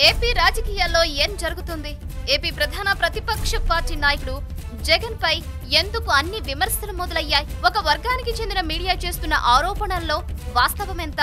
AP రాజకీయాల్లో ఏం జరుగుతుంది? ఏపీ ప్రధాన ప్రతిపక్ష పార్టీ నాయకుడు జగన్ పై ఎందుకు అన్ని విమర్శలు మొదలయ్యాయి? ఒక వర్గానికి చెందిన మీడియా చేస్తున్న ఆరోపణల్లో వాస్తవమెంత?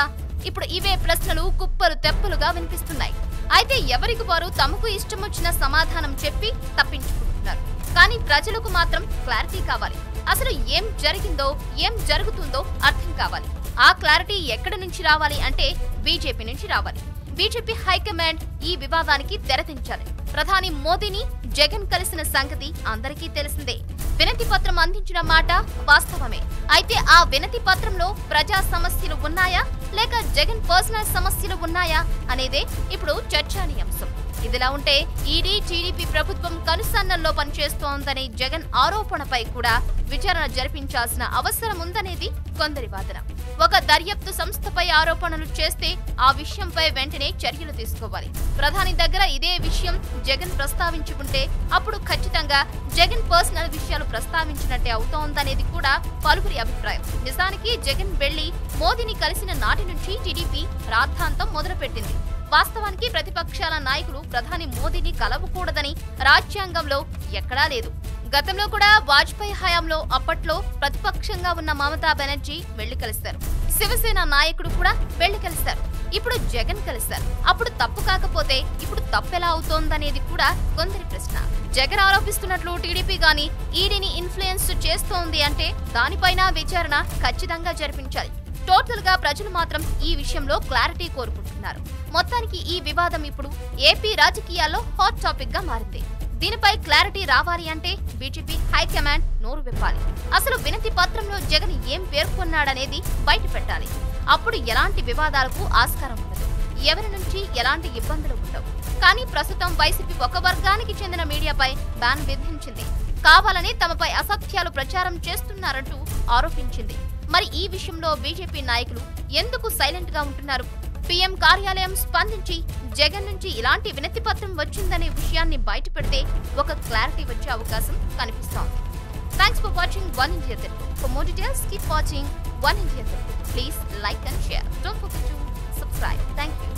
ఇప్పుడు ఇవే ప్రశ్నలు కుప్పలు తెప్పలుగా వినిపిస్తున్నాయి. అయితే ఎవరికి వారు తమకు ఇష్టమొచ్చిన సమాధానం చెప్పి తప్పించుకుంటున్నారు. కానీ ప్రజలకు మాత్రం క్లారిటీ కావాలి. అసలు ఏం జరిగిందో, ఏం జరుగుతుందో అర్థం కావాలి. ఆ క్లారిటీ ఎక్కడి నుంచి రావాలి అంటే బీజేపీ నుంచి రావాలి. బీజేపీ హైకమాండ్ ఈ వివాదానికి తెరదించాలి. ప్రధాని మోదీని జగన్ కలిసిన సంగతి అందరికీ తెలిసిందే. వినతి పత్రం అందించిన మాట వాస్తవమే. అయితే ఆ వినతి పత్రంలో ప్రజా సమస్యలు ఉన్నాయా లేక జగన్ పర్సనల్ సమస్యలు ఉన్నాయా అనేదే ఇప్పుడు చర్చనీయాంశం. ఇదిలా ఉంటే ఈడీ టీడీపీ ప్రభుత్వం కనుసన్నల్లో పనిచేస్తోందనే జగన్ ఆరోపణపై కూడా విచారణ జరిపించాల్సిన అవసరం ఉందనేది కొందరి వాదన. ఒక దర్యాప్తు సంస్థపై ఆరోపణలు చేస్తే ఆ విషయంపై వెంటనే చర్యలు తీసుకోవాలి. ప్రధాని దగ్గర ఇదే విషయం జగన్ ప్రస్తావించుకుంటే అప్పుడు ఖచ్చితంగా జగన్ పర్సనల్ విషయాలు ప్రస్తావించినట్టే అవుతోందనేది కూడా పలువురి అభిప్రాయం. నిజానికి జగన్ వెళ్లి మోదీని కలిసిన నాటి నుంచి టీడీపీ రాద్ధాంతం మొదలుపెట్టింది. వాస్తవానికి ప్రతిపక్షాల నాయకులు ప్రధాని మోదీని కలవకూడదని రాజ్యాంగంలో ఎక్కడా లేదు. గతంలో కూడా వాజ్పేయి హయాంలో అప్పట్లో ప్రతిపక్షంగా ఉన్న మమతా బెనర్జీ వెళ్లి కలిశారు. శివసేన నాయకుడు కూడా వెళ్లి కలిశారు. ఇప్పుడు జగన్ కలిశారు. అప్పుడు తప్పు కాకపోతే ఇప్పుడు తప్పెలా అవుతోందనేది కూడా కొందరి ప్రశ్న. జగన్ ఆరోపిస్తున్నట్లు టీడీపీ గాని ఈడీని ఇన్ఫ్లుయెన్స్ చేస్తోంది అంటే దానిపైన విచారణ ఖచ్చితంగా జరిపించాలి. టోటల్ గా ప్రజలు మాత్రం ఈ విషయంలో క్లారిటీ కోరుకుంటున్నారు. మొత్తానికి ఈ వివాదం ఇప్పుడు ఏపీ రాజకీయాల్లో హాట్ టాపిక్ గా మారింది. దీనిపై క్లారిటీ రావాలి అంటే బీజేపీ హైకమాండ్ నోరు విప్పాలి. అసలు వినతి పత్రంలో జగన్ ఏం పేర్కొన్నాడనేది బయట పెట్టాలి. అప్పుడు ఎలాంటి వివాదాలకు ఆస్కారం ఉండదు. ఎవరి నుంచి ఎలాంటి ఇబ్బందులు ఉండవు. కానీ ప్రస్తుతం వైసీపీ ఒక వర్గానికి చెందిన మీడియాపై బ్యాన్ విధించింది. కావాలని తమపై అసత్యాలు ప్రచారం చేస్తున్నారంటూ ఆరోపించింది. మరి ఈ విషయంలో బీజేపీ నాయకులు ఎందుకు సైలెంట్ గా ఉంటున్నారు? పీఎం కార్యాలయం స్పందించి జగన్ నుంచి ఇలాంటి వినతి పత్రం వచ్చిందనే విషయాన్ని బయటపెడితే ఒక క్లారిటీ వచ్చే అవకాశం కనిపిస్తోంది. Thanks for watching one India Telugu. For more details keep watching one India Telugu. Please like and share. Don't forget to subscribe. Thank you.